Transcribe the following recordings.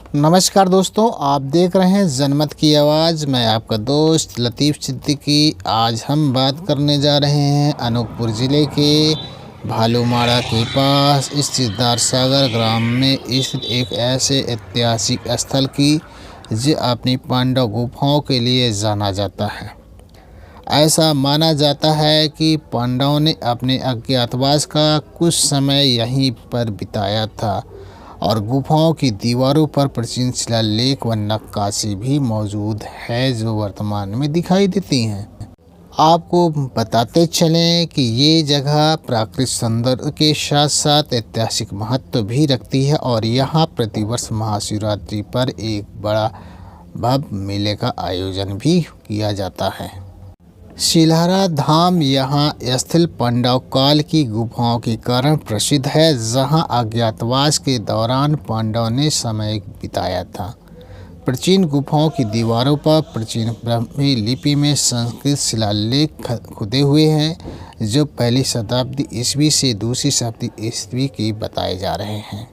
नमस्कार दोस्तों, आप देख रहे हैं जनमत की आवाज़। मैं आपका दोस्त लतीफ़ सिद्दीकी। आज हम बात करने जा रहे हैं अनूपपुर ज़िले के भालूमाड़ा के पास स्थित दारसागर ग्राम में स्थित एक ऐसे ऐतिहासिक स्थल की जो अपनी पांडव गुफाओं के लिए जाना जाता है। ऐसा माना जाता है कि पांडवों ने अपने अज्ञातवास का कुछ समय यहीं पर बिताया था और गुफाओं की दीवारों पर प्राचीन शिलालेख व नक्काशी भी मौजूद है जो वर्तमान में दिखाई देती हैं। आपको बताते चलें कि ये जगह प्राकृतिक सौंदर्य के साथ साथ ऐतिहासिक महत्व भी रखती है और यहाँ प्रतिवर्ष महाशिवरात्रि पर एक बड़ा भव्य मेले का आयोजन भी किया जाता है। शिलाहारा धाम यहाँ स्थल पांडव काल की गुफाओं के कारण प्रसिद्ध है, जहाँ अज्ञातवास के दौरान पांडवों ने समय बिताया था। प्राचीन गुफाओं की दीवारों पर प्राचीन ब्राह्मी लिपि में संस्कृत शिलालेख खुदे हुए हैं जो पहली शताब्दी ईस्वी से दूसरी शताब्दी ईस्वी के बताए जा रहे हैं।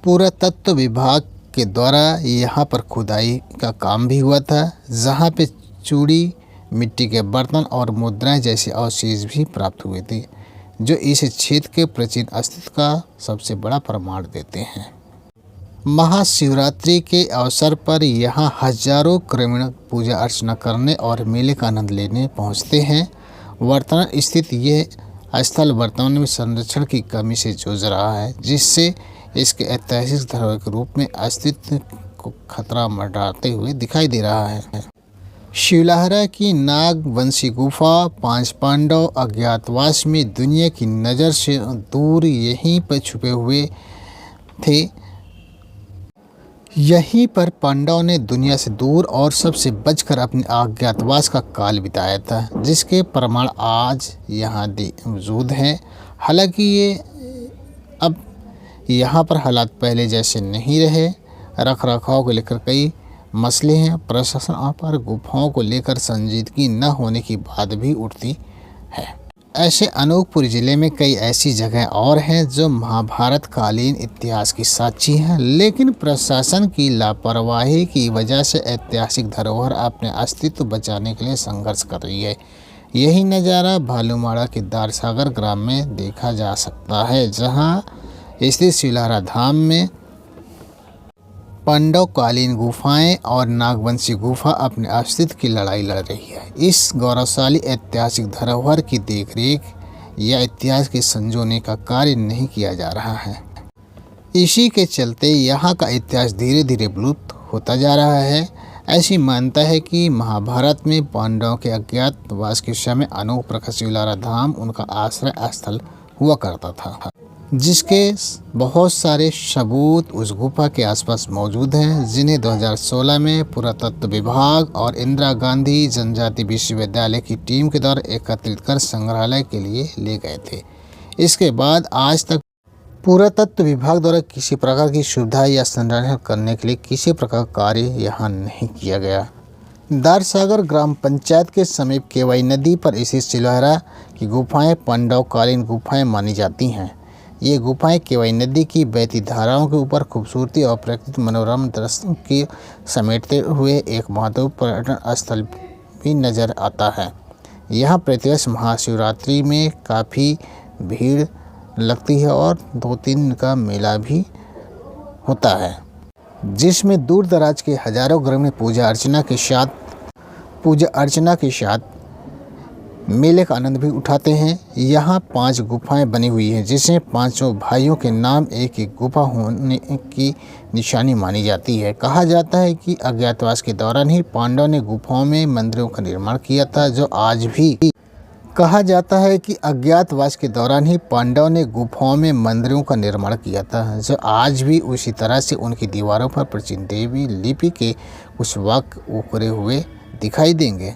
पुरातत्व विभाग के द्वारा यहाँ पर खुदाई का काम भी हुआ था, जहाँ पे चूड़ी, मिट्टी के बर्तन और मुद्राएं जैसे अवशेष भी प्राप्त हुए थे जो इस क्षेत्र के प्राचीन अस्तित्व का सबसे बड़ा प्रमाण देते हैं। महाशिवरात्रि के अवसर पर यहाँ हजारों ग्रामीण पूजा अर्चना करने और मेले का आनंद लेने पहुँचते हैं। वर्तमान स्थित यह स्थल वर्तमान में संरक्षण की कमी से जूझ रहा है, जिससे इसके ऐतिहासिक धरोहर के रूप में अस्तित्व को खतरा मंडराते हुए दिखाई दे रहा है। शिलाहारा की नागवंशी गुफा पांच पांडव अज्ञातवास में दुनिया की नज़र से दूर यहीं पर छुपे हुए थे। यहीं पर पांडवों ने दुनिया से दूर और सबसे बचकर अपने अज्ञातवास का काल बिताया था, जिसके प्रमाण आज यहाँ मौजूद हैं। हालांकि ये अब यहाँ पर हालात पहले जैसे नहीं रहे। रख रखाव को लेकर कई मसले हैं। प्रशासन पर गुफाओं को लेकर संजीदगी न होने की बात भी उठती है। ऐसे अनूपपुर ज़िले में कई ऐसी जगह और हैं जो महाभारत कालीन इतिहास की साक्षी हैं, लेकिन प्रशासन की लापरवाही की वजह से ऐतिहासिक धरोहर अपने अस्तित्व बचाने के लिए संघर्ष कर रही है। यही नज़ारा भालूमाड़ा के दारसागर ग्राम में देखा जा सकता है, जहाँ स्थित शिलाहारा धाम में पांडव कालीन गुफाएं और नागवंशी गुफा अपने अस्तित्व की लड़ाई लड़ रही है। इस गौरवशाली ऐतिहासिक धरोहर की देखरेख या इतिहास के संजोने का कार्य नहीं किया जा रहा है। इसी के चलते यहाँ का इतिहास धीरे धीरे विलुप्त होता जा रहा है। ऐसी मान्यता है कि महाभारत में पांडवों के अज्ञातवास के समय अनूपपुर का शिलाहारा धाम उनका आश्रय स्थल हुआ करता था, जिसके बहुत सारे सबूत उस गुफा के आसपास मौजूद हैं, जिन्हें 2016 में पुरातत्व विभाग और इंदिरा गांधी जनजाति विश्वविद्यालय की टीम के द्वारा एकत्रित कर संग्रहालय के लिए ले गए थे। इसके बाद आज तक पुरातत्व विभाग द्वारा किसी प्रकार की सुविधा या संरक्षण करने के लिए किसी प्रकार का कार्य यहाँ नहीं किया गया। दारसागर ग्राम पंचायत के समीप केवई नदी पर स्थित शिलाहारा की गुफाएं पांडव कालीन गुफाएं मानी जाती हैं। ये गुफाएं केवई नदी की बहती धाराओं के ऊपर खूबसूरती और प्राकृतिक मनोरम दृश्य के समेटते हुए एक महत्वपूर्ण पर्यटन स्थल भी नज़र आता है। यहाँ प्रतिवर्ष महाशिवरात्रि में काफ़ी भीड़ लगती है और 2-3 दिन का मेला भी होता है, जिसमें दूर दराज के हजारों ग्रामीण पूजा अर्चना के साथ मेले का आनंद भी उठाते हैं। यहाँ 5 गुफाएं बनी हुई हैं, जिसमें 5 भाइयों के नाम एक एक गुफा होने की निशानी मानी जाती है। कहा जाता है कि अज्ञातवास के दौरान ही पांडवों ने गुफाओं में मंदिरों का निर्माण किया था, जो आज भी उसी तरह से उनकी दीवारों पर प्राचीन देवी लिपि के कुछ वाक्य उकरे हुए दिखाई देंगे।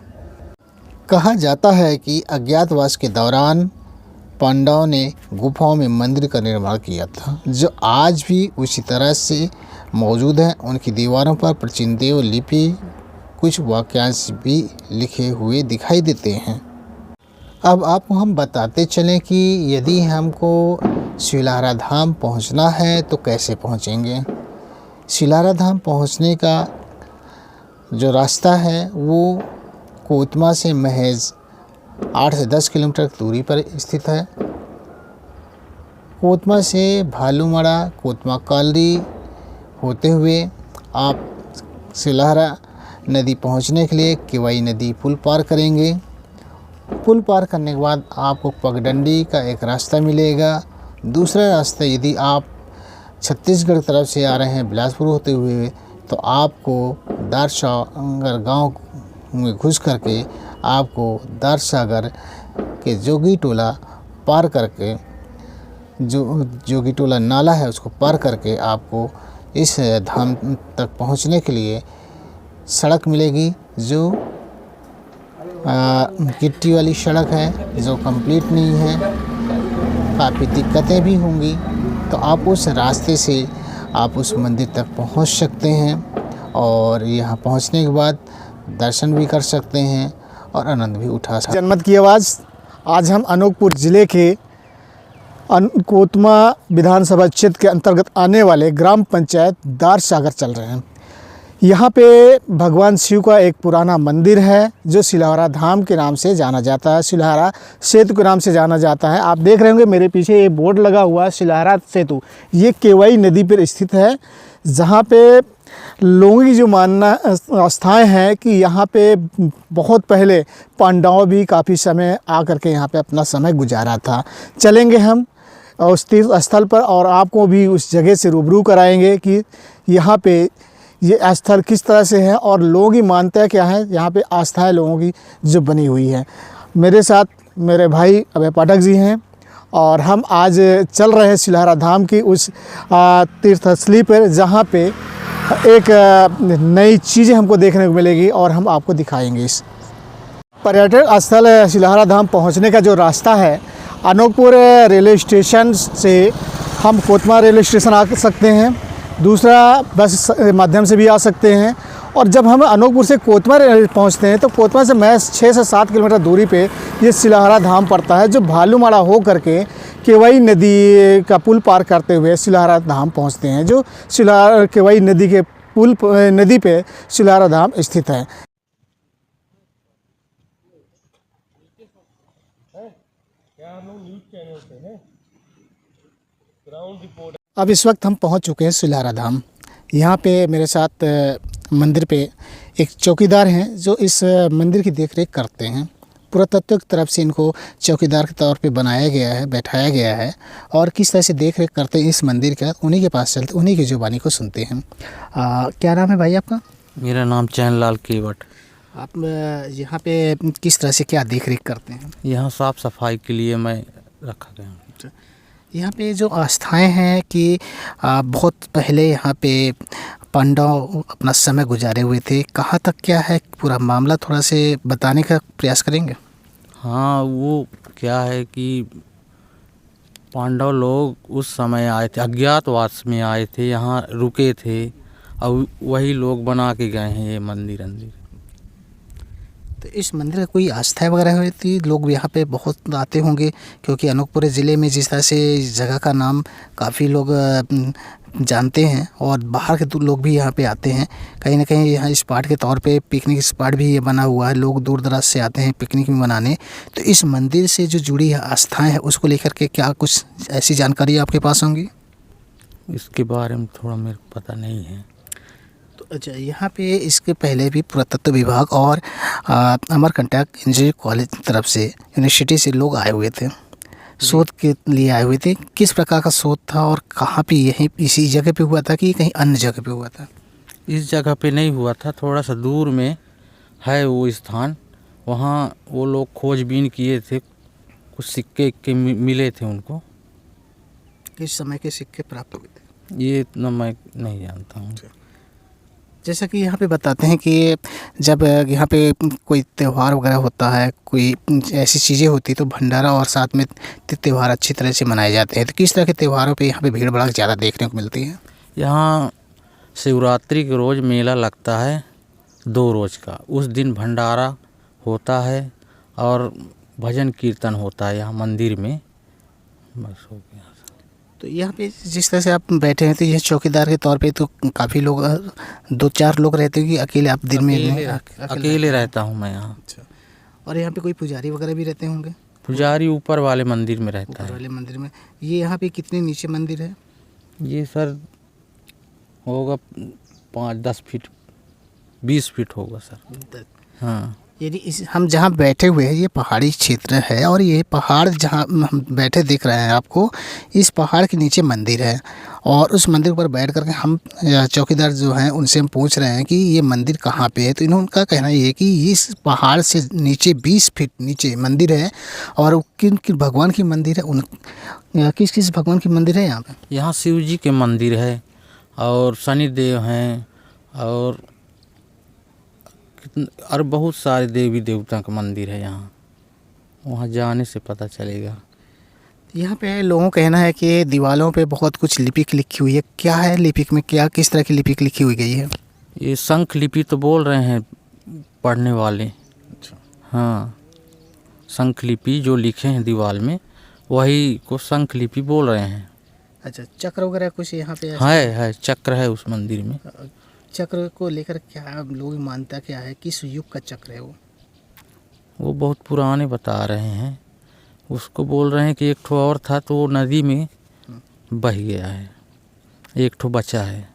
कहा जाता है कि अज्ञातवास के दौरान पांडवों ने गुफाओं में मंदिर का निर्माण किया था, जो आज भी उसी तरह से मौजूद है। उनकी दीवारों पर प्राचीन देव लिपि कुछ वाक्यांश भी लिखे हुए दिखाई देते हैं। अब आपको हम बताते चलें कि यदि हमको शिलाहारा धाम पहुंचना है तो कैसे पहुंचेंगे। शिलारा धाम पहुंचने का जो रास्ता है वो कोतमा से महज 8 से 10 किलोमीटर दूरी पर स्थित है। कोतमा से भालूमाड़ा, कोतमा कालरी होते हुए आप शिलारा नदी पहुंचने के लिए केवई नदी पुल पार करेंगे। पुल पार करने के बाद आपको पगडंडी का एक रास्ता मिलेगा। दूसरा रास्ता यदि आप छत्तीसगढ़ तरफ से आ रहे हैं बिलासपुर होते हुए तो आपको दारसागर गांव में घुस करके आपको दारसागर के जोगी टोला पार करके जो जोगी टोला नाला है उसको पार करके आपको इस धाम तक पहुंचने के लिए सड़क मिलेगी जो गिट्टी वाली सड़क है, जो कंप्लीट नहीं है। काफ़ी दिक्कतें भी होंगी, तो आप उस रास्ते से आप उस मंदिर तक पहुंच सकते हैं और यहाँ पहुंचने के बाद दर्शन भी कर सकते हैं और आनंद भी उठा सकते हैं। जनमत की आवाज़। आज हम अनूपपुर ज़िले के कोतमा विधानसभा क्षेत्र के अंतर्गत आने वाले ग्राम पंचायत दारसागर चल रहे हैं। यहाँ पे भगवान शिव का एक पुराना मंदिर है जो शिलारा धाम के नाम से जाना जाता है, शिलारा सेतु के नाम से जाना जाता है। आप देख रहे होंगे मेरे पीछे ये बोर्ड लगा हुआ है शिलारा सेतु। ये केवई नदी पर स्थित है, जहाँ पे लोगों की जो मानना आस्थाएँ हैं कि यहाँ पे बहुत पहले पांडवों भी काफ़ी समय आकर के यहाँ पे अपना समय गुजारा था। चलेंगे हम उस तीर्थ स्थल पर और आपको भी उस जगह से रूबरू कराएंगे कि यहाँ पे ये स्थल किस तरह से है और लोगों की मान्यता क्या है, यहाँ पे आस्थाएं लोगों की जो बनी हुई है। मेरे साथ मेरे भाई अभय पाठक जी हैं और हम आज चल रहे हैं शिलारा धाम की उस तीर्थस्थली पर, जहाँ पे एक नई चीज़ें हमको देखने को मिलेगी और हम आपको दिखाएंगे। इस पर्यटक स्थल शिलारा धाम पहुँचने का जो रास्ता है, अनूपपुर रेलवे स्टेशन से हम कोतमा रेलवे स्टेशन आ सकते हैं, दूसरा बस माध्यम से भी आ सकते हैं। और जब हम अनूपपुर से कोतमा पहुंचते हैं तो कोतमा से महज 6 से 7 किलोमीटर दूरी पे ये शिलारा धाम पड़ता है, जो भालूमाड़ा हो करके केवई नदी का पुल पार करते हुए शिलारा धाम पहुंचते हैं, जो केवई नदी के पुल नदी पे शिलारा धाम स्थित है। अब इस वक्त हम पहुंच चुके हैं शिलारा धाम। यहाँ पे मेरे साथ मंदिर पे एक चौकीदार हैं जो इस मंदिर की देखरेख करते हैं। पुरातत्व की तरफ से इनको चौकीदार के तौर पे बनाया गया है, बैठाया गया है और किस तरह से देखरेख करते हैं इस मंदिर का, उन्हीं के पास चलते, उन्हीं की जुबानी को सुनते हैं। क्या नाम है भाई आपका? मेरा नाम चैनलाल केवट। आप यहाँ पे किस तरह से क्या देखरेख करते हैं? यहाँ साफ़ सफाई के लिए मैं रखा गया हूँ। यहाँ पे जो आस्थाएं हैं कि बहुत पहले यहाँ पे पांडव अपना समय गुजारे हुए थे, कहाँ तक क्या है पूरा मामला थोड़ा से बताने का प्रयास करेंगे? हाँ, वो क्या है कि पांडव लोग उस समय आए थे, अज्ञातवास में आए थे, यहाँ रुके थे और वही लोग बना के गए हैं ये मंदिर। तो इस मंदिर का कोई आस्था वगैरह होती, लोग यहाँ पे बहुत आते होंगे क्योंकि अनूपपुर ज़िले में जिस तरह से इस जगह का नाम काफ़ी लोग जानते हैं और बाहर के लोग भी यहाँ पे आते हैं। कहीं ना कहीं यहाँ स्पॉट के तौर पे पिकनिक स्पॉट भी ये बना हुआ है, लोग दूर दराज से आते हैं पिकनिक भी मनाने। तो इस मंदिर से जो जुड़ी आस्थाएँ हैं उसको लेकर के क्या कुछ ऐसी जानकारी आपके पास होंगी? इसके बारे में थोड़ा मेरे को पता नहीं है। तो अच्छा, यहाँ पे इसके पहले भी पुरातत्व विभाग और अमरकंटक इंजीनियरिंग कॉलेज की तरफ से यूनिवर्सिटी से लोग आए हुए थे, शोध के लिए आए हुए थे। किस प्रकार का शोध था और कहाँ पे, यहीं इसी जगह पे हुआ था कि कहीं अन्य जगह पे हुआ था? इस जगह पे नहीं हुआ था, थोड़ा सा दूर में है वो स्थान। वहाँ वो लोग खोजबीन किए थे, कुछ सिक्के मिले थे उनको। किस समय के सिक्के प्राप्त हुए थे ये इतना मैं नहीं जानता हूँ। जैसा कि यहाँ पे बताते हैं कि जब यहाँ पे कोई त्यौहार वगैरह होता है, कोई ऐसी चीज़ें होती तो भंडारा और साथ में त्यौहार अच्छी तरह से मनाए जाते हैं। तो किस तरह के त्योहारों पे यहाँ पे भीड़ भड़ाक ज़्यादा देखने को मिलती है? यहाँ शिवरात्रि के रोज़ मेला लगता है 2 रोज़ का। उस दिन भंडारा होता है और भजन कीर्तन होता है यहाँ मंदिर में। बस हो गया। तो यहाँ पे जिस तरह से आप बैठे हैं तो ये चौकीदार के तौर पे तो काफ़ी लोग 2-4 लोग रहते हैं कि अकेले आप दिन में अकेले रहता हूँ मैं यहाँ। अच्छा। और यहाँ पे कोई पुजारी वगैरह भी रहते होंगे? पुजारी ऊपर वाले मंदिर में रहता ऊपर है। वाले मंदिर में। ये यहाँ पे कितने नीचे मंदिर है? ये सर होगा 5-10 फीट 20 फीट होगा सर। हाँ, यदि इस हम जहाँ बैठे हुए हैं ये पहाड़ी क्षेत्र है और ये पहाड़ जहाँ हम बैठे दिख रहे हैं आपको, इस पहाड़ के नीचे मंदिर है और उस मंदिर पर बैठ करके हम चौकीदार जो हैं उनसे हम पूछ रहे हैं कि ये मंदिर कहाँ पे है। तो इन्होंने उनका कहना ये है कि इस पहाड़ से नीचे 20 फीट नीचे मंदिर है और किन किन भगवान की मंदिर है, उन किस किस भगवान की मंदिर है यहाँ पे? यहाँ शिव जी के मंदिर है और शनिदेव हैं और बहुत सारे देवी देवता का मंदिर है यहाँ। वहाँ जाने से पता चलेगा। यहाँ पे लोगों का कहना है कि दीवारों पे बहुत कुछ लिपिक लिखी हुई है। क्या है लिपिक में, क्या किस तरह की लिपिक लिखी हुई गई है? ये शंख लिपि तो बोल रहे हैं पढ़ने वाले। अच्छा। हाँ, शंख लिपि जो लिखे हैं दीवार में वही को शंख लिपि बोल रहे हैं। अच्छा, चक्र वगैरह कुछ यहाँ पे है चक्र है उस मंदिर में। चक्र को लेकर क्या लोग मानता क्या है, किस युग का चक्र है वो बहुत पुराने बता रहे हैं। उसको बोल रहे हैं कि एक ठो और था तो वो नदी में बह गया है, एक ठो बचा है।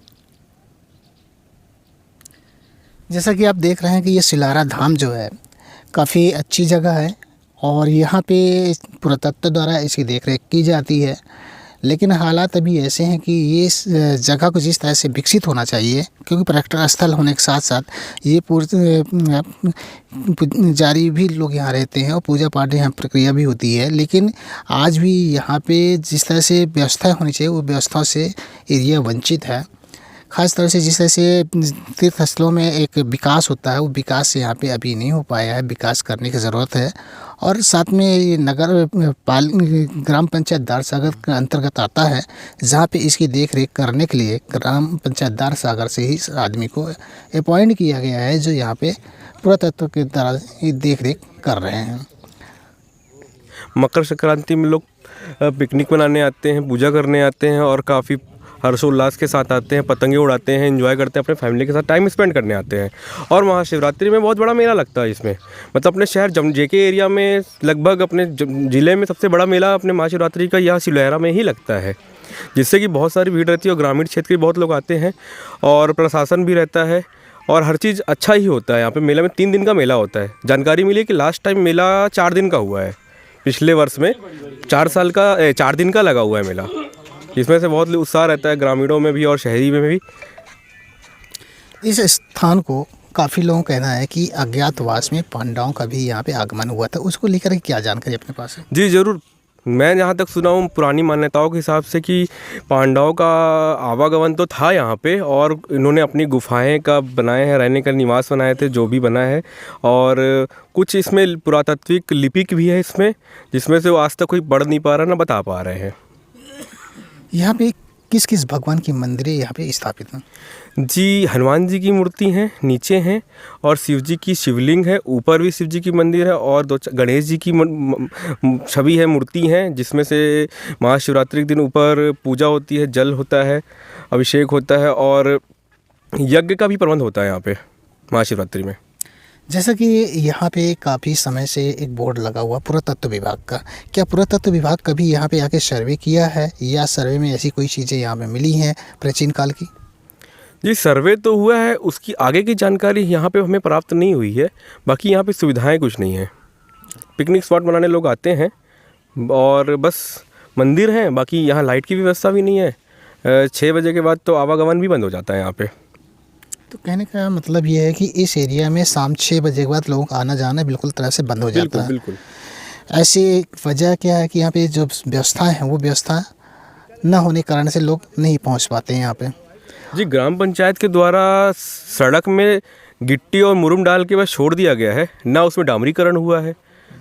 जैसा कि आप देख रहे हैं कि ये सिलारा धाम जो है काफ़ी अच्छी जगह है और यहाँ पे पुरातत्व द्वारा इसकी देखरेख की जाती है, लेकिन हालात अभी ऐसे हैं कि ये इस जगह को जिस तरह से विकसित होना चाहिए, क्योंकि पर्यटन स्थल होने के साथ साथ ये पुजारी भी लोग यहाँ रहते हैं और पूजा पाठ यहाँ प्रक्रिया भी होती है, लेकिन आज भी यहाँ पे जिस तरह से व्यवस्था होनी चाहिए वो व्यवस्था से एरिया वंचित है। ख़ास तौर से जिस तरह से तीर्थ स्थलों में एक विकास होता है वो विकास यहाँ पे अभी नहीं हो पाया है, विकास करने की ज़रूरत है। और साथ में ये ग्राम पंचायत दारसागर के अंतर्गत आता है, जहाँ पे इसकी देख रेख करने के लिए ग्राम पंचायत दारसागर से ही आदमी को अपॉइंट किया गया है जो यहाँ पे पुरातत्व के द्वारा देख रेख कर रहे हैं। मकर संक्रांति में लोग पिकनिक मनाने आते हैं, पूजा करने आते हैं और काफ़ी हर्षोल्लास के साथ आते हैं, पतंगे उड़ाते हैं, एंजॉय करते हैं, अपने फैमिली के साथ टाइम स्पेंड करने आते हैं। और महाशिवरात्रि में बहुत बड़ा मेला लगता है इसमें, मतलब अपने शहर जेके एरिया में लगभग अपने ज़िले में सबसे बड़ा मेला अपने महाशिवरात्रि का यहाँ सिलहरा में ही लगता है, जिससे कि बहुत सारी भीड़ रहती है और ग्रामीण क्षेत्र के बहुत लोग आते हैं और प्रशासन भी रहता है और हर चीज़ अच्छा ही होता है। यहाँ पे मेला में 3 दिन का मेला होता है। जानकारी मिली कि लास्ट टाइम मेला 4 दिन का हुआ है, पिछले वर्ष में 4 दिन का लगा हुआ है मेला, जिसमें से बहुत उत्साह रहता है ग्रामीणों में भी और शहरी में भी। इस स्थान को काफ़ी लोगों का कहना है कि अज्ञातवास में पांडवों का भी यहाँ पे आगमन हुआ था, उसको लेकर क्या जानकारी अपने पास है? जी ज़रूर, मैं जहाँ तक सुना हूँ पुरानी मान्यताओं के हिसाब से कि पांडवों का आवागमन तो था यहाँ पे और इन्होंने अपनी गुफाएं का बनाए हैं, रहने का निवास बनाए थे, जो भी बना है। और कुछ इसमें पुरातात्विक लिपिक भी है इसमें, जिसमें से वो आज तक कोई पढ़ नहीं पा रहा ना बता पा रहे हैं। यहाँ पे किस किस भगवान की मंदिरें यहाँ पे स्थापित हैं? जी, हनुमान जी की मूर्ति हैं नीचे हैं और शिव जी की शिवलिंग है, ऊपर भी शिव जी की मंदिर है और 2 गणेश जी की छवि है, मूर्ति हैं, जिसमें से महाशिवरात्रि के दिन ऊपर पूजा होती है, जल होता है, अभिषेक होता है और यज्ञ का भी प्रबंध होता है यहाँ पे महाशिवरात्रि में। जैसा कि यहाँ पे काफ़ी समय से एक बोर्ड लगा हुआ पुरातत्व विभाग का, क्या पुरातत्व विभाग कभी यहाँ पे आके सर्वे किया है या सर्वे में ऐसी कोई चीज़ें यहाँ पे मिली हैं प्राचीन काल की? जी, सर्वे तो हुआ है, उसकी आगे की जानकारी यहाँ पे हमें प्राप्त नहीं हुई है। बाकी यहाँ पे सुविधाएं कुछ नहीं है, पिकनिक स्पॉट बनाने लोग आते हैं और बस मंदिर हैं, बाकी यहाँ लाइट की व्यवस्था भी नहीं है। 6 बजे के बाद तो आवागमन भी बंद हो जाता है यहाँ पे। तो कहने का मतलब ये है कि इस एरिया में शाम 6 बजे के बाद लोगों का आना जाना बिल्कुल तरह से बंद हो जाता है। बिल्कुल। ऐसी वजह क्या है कि यहाँ पे जो व्यवस्था है वो व्यवस्था न होने के कारण से लोग नहीं पहुँच पाते हैं यहाँ पे। जी, ग्राम पंचायत के द्वारा सड़क में गिट्टी और मुरुम डाल के बस छोड़ दिया गया है, ना उसमें डामरीकरण हुआ है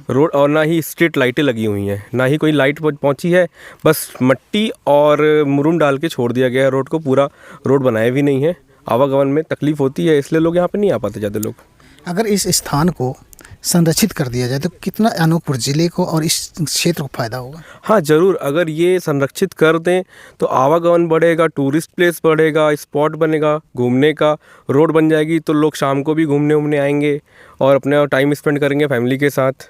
रोड और ना ही स्ट्रीट लाइटें लगी हुई हैं, ना ही कोई लाइट पहुंची है, बस मट्टी और मुरुम डाल के छोड़ दिया गया है रोड को, पूरा रोड बनाया भी नहीं है। आवागमन में तकलीफ़ होती है, इसलिए लोग यहाँ पे नहीं आ पाते ज़्यादा लोग। अगर इस स्थान को संरक्षित कर दिया जाए तो कितना अनूपपुर ज़िले को और इस क्षेत्र को फ़ायदा होगा? हाँ ज़रूर, अगर ये संरक्षित कर दें तो आवागमन बढ़ेगा, टूरिस्ट प्लेस बढ़ेगा, स्पॉट बनेगा घूमने का, रोड बन जाएगी तो लोग शाम को भी घूमने आएंगे और अपना टाइम स्पेंड करेंगे फैमिली के साथ।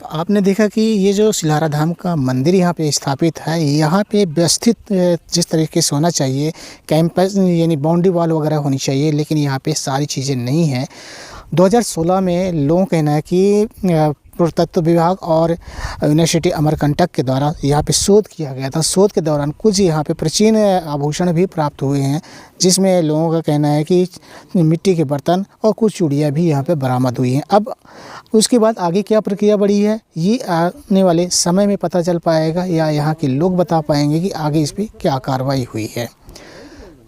तो आपने देखा कि ये जो सिलहारा धाम का मंदिर यहाँ पे स्थापित है, यहाँ पे व्यवस्थित जिस तरीके से होना चाहिए, कैंपस यानी बाउंड्री वॉल वगैरह होनी चाहिए, लेकिन यहाँ पे सारी चीज़ें नहीं हैं। 2016 में लोगों का कहना है कि पुरातत्व विभाग और यूनिवर्सिटी अमरकंटक के द्वारा यहाँ पे शोध किया गया था। शोध के दौरान कुछ यहाँ पे प्राचीन आभूषण भी प्राप्त हुए हैं, जिसमें लोगों का कहना है कि मिट्टी के बर्तन और कुछ चूड़ियाँ भी यहाँ पे बरामद हुई हैं। अब उसके बाद आगे क्या प्रक्रिया बढ़ी है, ये आने वाले समय में पता चल पाएगा या यहाँ के लोग बता पाएंगे कि आगे इस पर क्या कार्रवाई हुई है।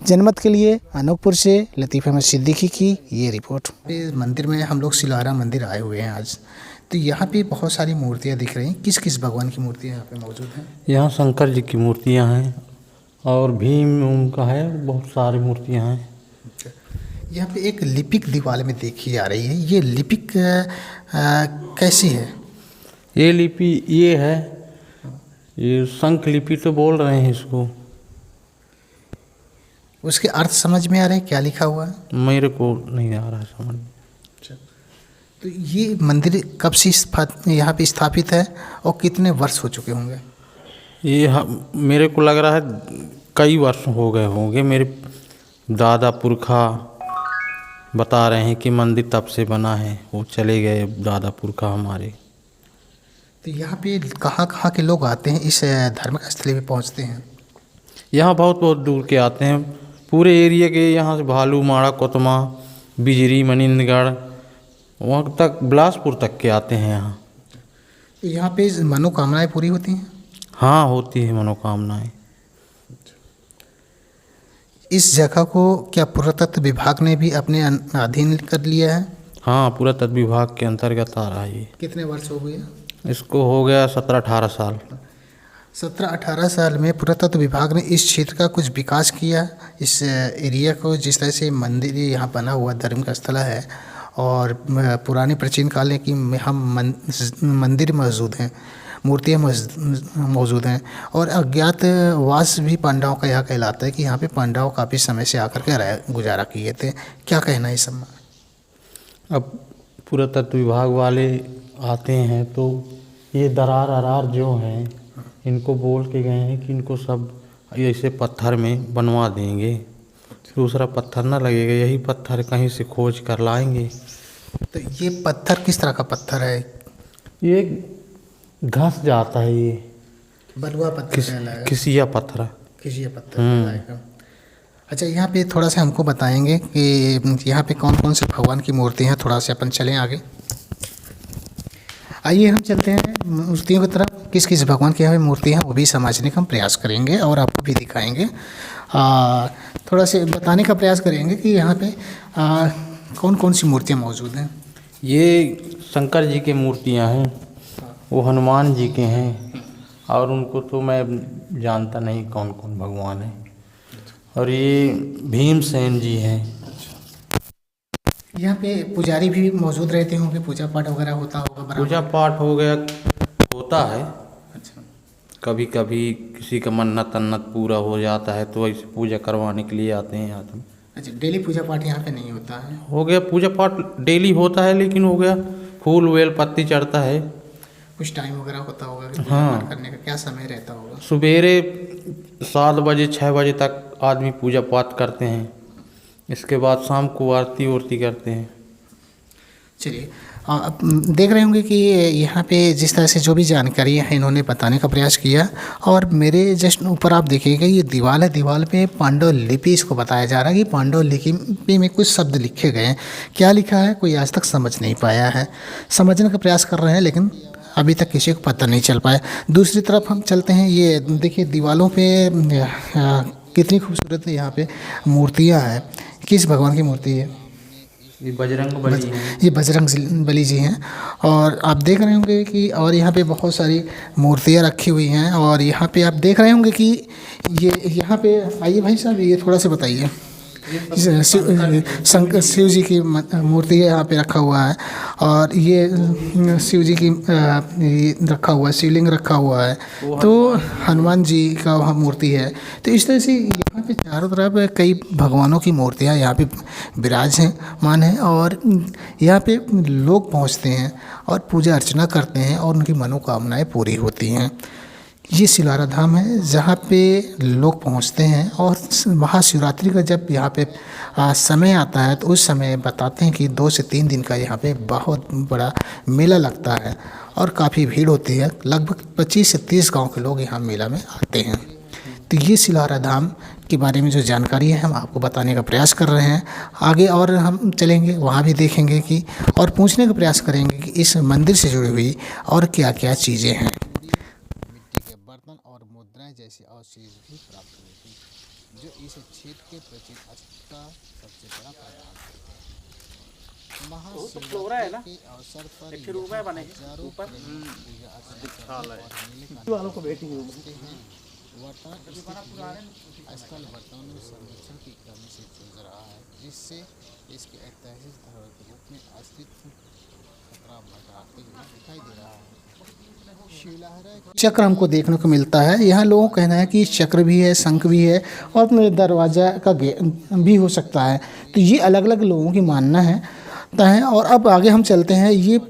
जनमत के लिए अनूपपुर से लतीफ़ अहमद सिद्दीकी की ये रिपोर्ट। इस मंदिर में हम लोग सिलहारा मंदिर आए हुए हैं आज, तो यहाँ पे बहुत सारी मूर्तियाँ दिख रही हैं। किस किस भगवान की मूर्तियाँ यहाँ पे मौजूद हैं? यहाँ शंकर जी की मूर्तियाँ हैं और भीम उनका है, बहुत सारी मूर्तियाँ हैं। यहाँ पे एक लिपिक दीवार में देखी जा रही है, ये लिपिक कैसी है? ये लिपि ये है, ये शंख लिपि तो बोल रहे हैं इसको। उसके अर्थ समझ में आ रहे हैं, क्या लिखा हुआ है? मेरे को नहीं आ रहा समझ में। तो ये मंदिर कब से यहाँ पे स्थापित है और कितने वर्ष हो चुके होंगे? ये मेरे को लग रहा है कई वर्ष हो गए होंगे। मेरे दादा पुरखा बता रहे हैं कि मंदिर तब से बना है, वो चले गए दादा पुरखा हमारे। तो यहाँ पे कहाँ के लोग आते हैं, इस धार्मिक स्थल पे पहुँचते हैं? यहाँ बहुत बहुत दूर के आते हैं, पूरे एरिया के, यहाँ से भालू माड़ा कोतमा बिजरी मनिंदगढ़ वहाँ तक बिलासपुर तक के आते हैं यहाँ। तो यहाँ पे मनोकामनाएं पूरी होती हैं? हाँ होती है मनोकामनाएं। इस जगह को क्या पुरातत्व विभाग ने भी अपने अधीन कर लिया है? हाँ पुरातत्व विभाग के अंतर्गत आ रहा है ये। कितने वर्ष हो गए इसको? हो गया 17-18 साल। 17-18 साल में पुरातत्व विभाग ने इस क्षेत्र का कुछ विकास किया, इस एरिया को, जिस तरह से मंदिर यहाँ बना हुआ धार्मिक स्थल है और पुराने प्राचीन काल की हम मंदिर मौजूद हैं, मूर्तियाँ मौजूद हैं और अज्ञातवास भी पांडवों का यहाँ कहलाता है कि यहाँ पे पांडव काफ़ी समय से आकर के गुजारा किए थे। क्या कहना है इस सब? अब पुरातत्व विभाग वाले आते हैं तो ये दरार जो हैं इनको बोल के गए हैं कि इनको सब ऐसे पत्थर में बनवा देंगे, दूसरा पत्थर ना लगेगा, यही पत्थर कहीं से खोज कर लाएंगे। तो ये पत्थर किस तरह का पत्थर है? ये घस जाता है, ये बलुआ पत्थर किसिया पत्थर। किसिया पत्थर। अच्छा, यहाँ पे थोड़ा सा हमको बताएंगे कि यहाँ पे कौन कौन से भगवान की मूर्ति हैं, थोड़ा सा अपन चलें आगे। आइए हम चलते हैं मूर्तियों की तरफ। किस किस भगवान की यहाँ मूर्ति हैं वो भी समझने का हम प्रयास करेंगे और आपको भी दिखाएंगे। थोड़ा से बताने का प्रयास करेंगे कि यहाँ पे कौन कौन सी मूर्तियाँ मौजूद हैं। ये शंकर जी की मूर्तियाँ हैं, वो हनुमान जी के हैं और उनको तो मैं जानता नहीं कौन कौन भगवान हैं। और ये भीमसेन जी हैं। यहाँ पे पुजारी भी मौजूद रहते होंगे, पूजा पाठ वगैरह होता होगा? पूजा पाठ हो गया होता है। अच्छा। कभी कभी किसी का मन्नत तन्नत पूरा हो जाता है तो ऐसे पूजा करवाने के लिए आते हैं यहाँ तो। अच्छा, डेली पूजा पाठ यहाँ पे नहीं होता है? हो गया पूजा पाठ डेली होता है, लेकिन हो गया फूल वेल पत्ती चढ़ता है, कुछ टाइम वगैरह होता होगा कि हाँ। पूजा पाठ करने का क्या समय रहता होगा? सवेरे 7 बजे 6 बजे तक आदमी पूजा पाठ करते हैं, इसके बाद शाम को आरती वारती करते हैं। चलिए, आप देख रहे होंगे कि यहाँ पे जिस तरह से जो भी जानकारी है इन्होंने बताने का प्रयास किया। और मेरे जस्ट ऊपर आप देखिएगा ये दीवार है, दीवार पे पांडव लिपि इसको बताया जा रहा है कि पांडव लिपि में कुछ शब्द लिखे गए हैं। क्या लिखा है कोई आज तक समझ नहीं पाया है, समझने का प्रयास कर रहे हैं लेकिन अभी तक किसी को पता नहीं चल पाया। दूसरी तरफ हम चलते हैं, ये देखिए दीवारों पे कितनी खूबसूरत यहाँ पे मूर्तियाँ हैं। किस भगवान की मूर्ति है? ये बजरंग बली हैं। ये बजरंग बली जी हैं। और आप देख रहे होंगे कि और यहाँ पे बहुत सारी मूर्तियाँ रखी हुई हैं। और यहाँ पे आप देख रहे होंगे कि ये यहाँ पे आइए भाई साहब, ये थोड़ा सा बताइए शिव जी की मूर्ति यहाँ पे रखा हुआ है, और ये शिव जी की ये रखा हुआ है, शिवलिंग रखा हुआ है, तो हनुमान जी का वहाँ मूर्ति है। तो इस तरह से यहाँ पे चारों तरफ कई भगवानों की मूर्तियाँ यहाँ पे विराजमान हैं, और यहाँ पे लोग पहुँचते हैं और पूजा अर्चना करते हैं और उनकी मनोकामनाएं पूरी होती हैं। ये सिलारा धाम है जहाँ पे लोग पहुँचते हैं, और महाशिवरात्रि का जब यहाँ पे समय आता है तो उस समय बताते हैं कि 2 से 3 दिन का यहाँ पे बहुत बड़ा मेला लगता है और काफ़ी भीड़ होती है। लगभग 25 से 30 गांव के लोग यहाँ मेला में आते हैं। तो ये सिलारा धाम के बारे में जो जानकारी है हम आपको बताने का प्रयास कर रहे हैं। आगे और हम चलेंगे, वहाँ भी देखेंगे कि और पूछने का प्रयास करेंगे कि इस मंदिर से जुड़ी हुई और क्या क्या चीज़ें हैं। मिट्टी के बर्तन और मुद्राएं जैसे अवशेष भी प्राप्त हुए थे, जो इस क्षेत्र के प्राचीन अस्थि का सबसे बड़ा प्रमाण है। महाशिवरात्रि के अवसर पर हजारों पूजा अर्चना और मेले का वर्तमान स्थल वर्तमान में संरक्षण की कमी से जूझ रहा है, जिससे इसके ऐतिहासिक धरोहर के रूप में अस्तित्व खतरा मंडराते हुए दिखाई दे रहा है। चक्र हमको देखने को मिलता है। यहाँ लोगों का कहना है कि चक्र भी है, शंख भी है, और दरवाजा का भी हो सकता है। तो ये अलग अलग लोगों की मानना है। और अब आगे हम चलते हैं। ये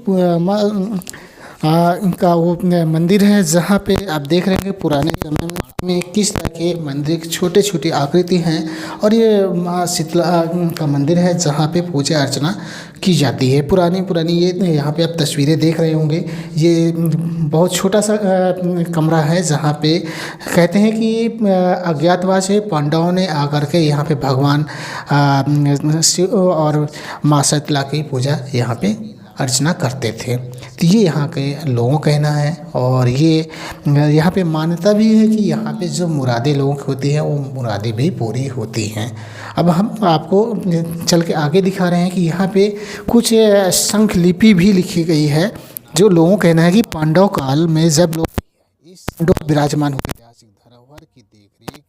इनका वो मंदिर है जहाँ पे आप देख रहे हैं पुराने समय में किस तरह के मंदिर छोटे छोटी आकृति हैं, और ये माँ शीतला का मंदिर है जहाँ पे पूजा अर्चना की जाती है। पुरानी ये यहाँ पे आप तस्वीरें देख रहे होंगे। ये बहुत छोटा सा कमरा है जहाँ पे कहते हैं कि अज्ञातवास है पांडवों ने आकर के यहाँ पे भगवान शिव और माँ शीतला की पूजा यहाँ पे अर्चना करते थे। तो ये यहाँ के लोगों का कहना है, और ये यहाँ पे मान्यता भी है कि यहाँ पे जो मुरादें लोगों की होती हैं वो मुरादें भी पूरी होती हैं। अब हम आपको चल के आगे दिखा रहे हैं कि यहाँ पे कुछ शंख लिपि भी लिखी गई है, जो लोगों का कहना है कि पांडव काल में जब लोग इस विराजमान हुए ऐतिहासिक धरोहर की देखरेख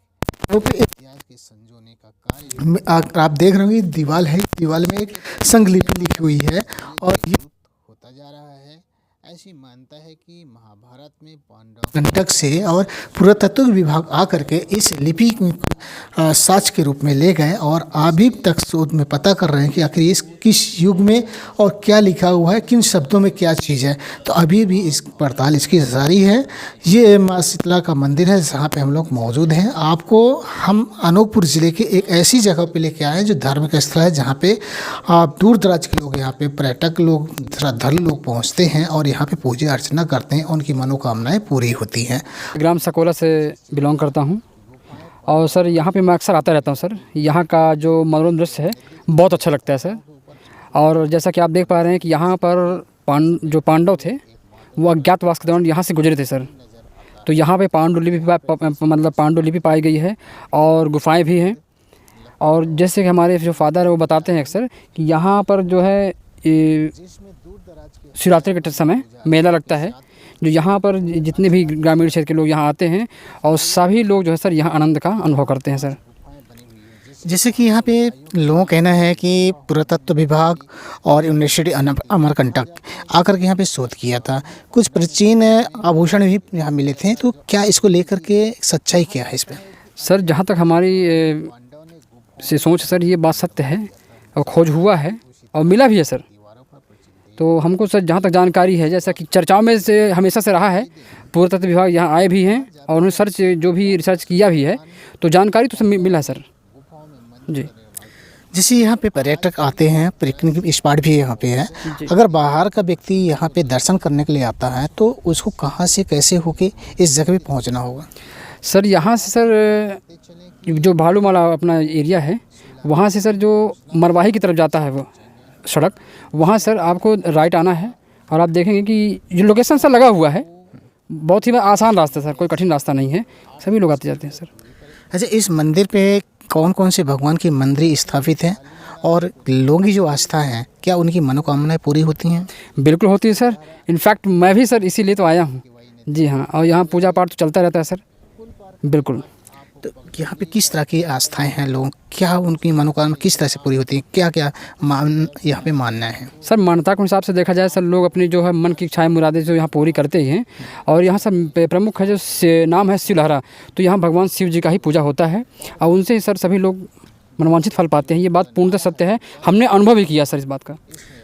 इतिहास के संजोने का कार्य आप देख रहे होंगे। दीवार है, दीवार में एक संख लिपि लिखी हुई है और ये होता जा रहा है। ऐसी मान्यता है कि महाभारत में पांडव कंटक से और पुरातत्व विभाग आकर के इस लिपि साक्ष्य के रूप में ले गए, और अभी तक शोध में पता कर रहे हैं कि आखिर इस किस युग में और क्या लिखा हुआ है, किन शब्दों में क्या चीज़ है। तो अभी भी इस पड़ताल इसकी जारी है। ये माँ शीतला का मंदिर है जहाँ पे हम लोग मौजूद हैं। आपको हम अनूपपुर ज़िले के एक ऐसी जगह पे लेके आए हैं जो धार्मिक स्थल है, जहाँ पे आप दूर दराज के लोग, यहाँ पे पर्यटक लोग, श्रद्धालु लोग पहुँचते हैं और यहाँ पे पूजा अर्चना करते हैं, उनकी मनोकामनाएं पूरी होती हैं। ग्राम सकोला से बिलोंग करता हूँ, और सर यहाँ पे मैं अक्सर आता रहता हूँ। सर यहाँ का जो मनोरम दृश्य है बहुत अच्छा लगता है सर। और जैसा कि आप देख पा रहे हैं कि यहाँ पर जो पांडव थे वो अज्ञातवास के दौरान यहाँ से गुजरे थे सर। तो यहाँ पे पांडुलिपि पाई गई है, और गुफाएं भी हैं। और जैसे कि हमारे जो फादर है वो बताते हैं अक्सर कि यहाँ पर जो है शिवरात्रि के समय मेला लगता है, जो यहाँ पर जितने भी ग्रामीण क्षेत्र के लोग यहाँ आते हैं, और सभी लोग जो है सर यहाँ आनंद का अनुभव करते हैं सर। जैसे कि यहाँ पे लोगों का कहना है कि पुरातत्व विभाग और यूनिवर्सिटी अमरकंटक आकर के यहाँ पे शोध किया था, कुछ प्राचीन आभूषण भी यहाँ मिले थे। तो क्या इसको लेकर के सच्चाई क्या है इस पर? सर जहाँ तक हमारी से सोच सर ये बात सत्य है, और खोज हुआ है और मिला भी है सर। तो हमको सर जहाँ तक जानकारी है, जैसा कि चर्चाओं में से हमेशा से रहा है, पुरातत्व विभाग यहाँ आए भी हैं और उन्होंने सर्च जो भी रिसर्च किया भी है, तो जानकारी तो सब मिला है सर जी। जैसे यहाँ पे पर्यटक आते हैं, पिकनिक स्पॉट भी यहाँ पे है, अगर बाहर का व्यक्ति यहाँ पे दर्शन करने के लिए आता है तो उसको कहाँ से कैसे होके इस जगह पे पहुँचना होगा? सर यहाँ से सर जो भालूमाला अपना एरिया है, वहाँ से सर जो मरवाही की तरफ जाता है वो सड़क, वहाँ सर आपको राइट आना है, और आप देखेंगे कि जो लोकेशन सर लगा हुआ है बहुत ही आसान रास्ता सर, कोई कठिन रास्ता नहीं है, सभी लोग आते जाते हैं सर। अच्छा, इस मंदिर पे कौन कौन से भगवान की मंदिर स्थापित हैं, और लोगों की जो आस्था है क्या उनकी मनोकामनाएं पूरी होती हैं? बिल्कुल होती है सर। इनफैक्ट मैं भी सर इसीलिए तो आया हूँ जी हाँ, और यहाँ पूजा पाठ तो चलता रहता है सर। बिल्कुल। तो यहाँ पे किस तरह की आस्थाएं हैं लोग, क्या उनकी मनोकामना किस तरह से पूरी होती है, क्या क्या यहाँ पे मानना है? सर मान्यता के हिसाब से देखा जाए सर, लोग अपनी जो है मन की इच्छाएं मुरादें जो यहाँ पूरी करते ही हैं। और यहाँ सर प्रमुख है जो नाम है शिवलहरा, तो यहाँ भगवान शिव जी का ही पूजा होता है और उनसे ही सर सभी लोग मनोवांछित फल पाते हैं। ये बात पूर्णतः सत्य है, हमने अनुभव भी किया सर इस बात का।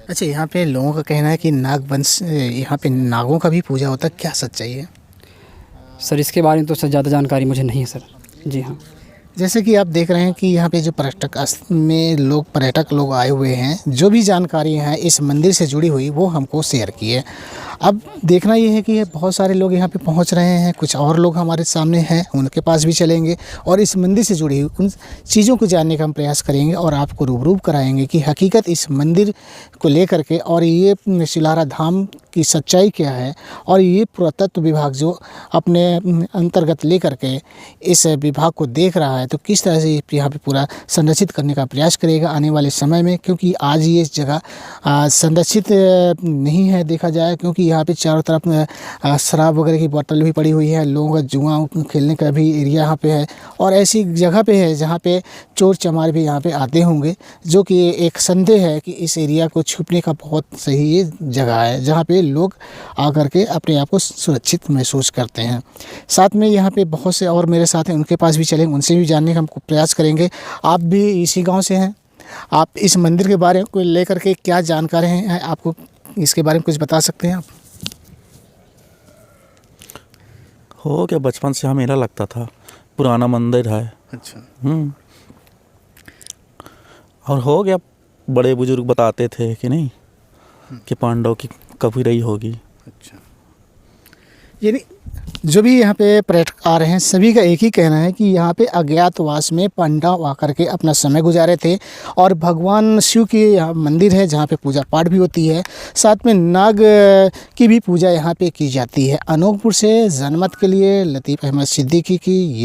अच्छा, यहाँ पे लोगों का कहना है कि नागवंश, यहाँ पे नागों का भी पूजा होता है, क्या सच्चाई है? सर इसके बारे में तो सर ज़्यादा जानकारी मुझे नहीं है सर। जी हाँ। जैसे कि आप देख रहे हैं कि यहाँ पे जो पर्यटक लोग आए हुए हैं, जो भी जानकारी है इस मंदिर से जुड़ी हुई वो हमको शेयर की है। अब देखना ये है कि बहुत सारे लोग यहाँ पे पहुँच रहे हैं, कुछ और लोग हमारे सामने हैं, उनके पास भी चलेंगे और इस मंदिर से जुड़ी हुई उन चीज़ों को जानने का हम प्रयास करेंगे और आपको रूबरू कराएंगे कि हकीकत इस मंदिर को लेकर के और ये शिवलहरा धाम की सच्चाई क्या है और ये पुरातत्व विभाग जो अपने अंतर्गत लेकर के इस विभाग को देख रहा है तो किस तरह से यहाँ पे पूरा संरक्षित करने का प्रयास करेगा आने वाले समय में, क्योंकि आज ये जगह संरक्षित नहीं है देखा जाए, क्योंकि यहाँ पे चारों तरफ शराब वगैरह की बोतल भी पड़ी हुई है, लोगों का जुआ खेलने का भी एरिया यहाँ पे है और ऐसी जगह पे है जहाँ पे चोर चमार भी यहाँ पे आते होंगे, जो कि एक संदेह है कि इस एरिया को छुपने का बहुत सही ये जगह है जहाँ पे लोग आकर के अपने आप को सुरक्षित महसूस करते हैं। साथ में यहाँ पे बहुत से और मेरे साथ हैं, उनके पास भी चलेंगे, उनसे भी जानने का हम प्रयास करेंगे। आप भी इसी गांव से हैं, आप इस मंदिर के बारे में लेकर के क्या जानकारी हैं, आपको इसके बारे में कुछ बता सकते हैं आप? हो गया, बचपन से यहाँ मेला लगता था, पुराना मंदिर है। अच्छा। और हो गया, बड़े बुजुर्ग बताते थे कि नहीं कि पांडव की कभी रही होगी। अच्छा, यानी जो भी यहाँ पे पर्यटक आ रहे हैं सभी का एक ही कहना है कि यहाँ पे अज्ञातवास में पांडव आकर के अपना समय गुजारे थे और भगवान शिव की यहाँ मंदिर है जहाँ पे पूजा पाठ भी होती है, साथ में नाग की भी पूजा यहाँ पे की जाती है। अनूपपुर से जनमत के लिए लतीफ़ अहमद सिद्दीकी की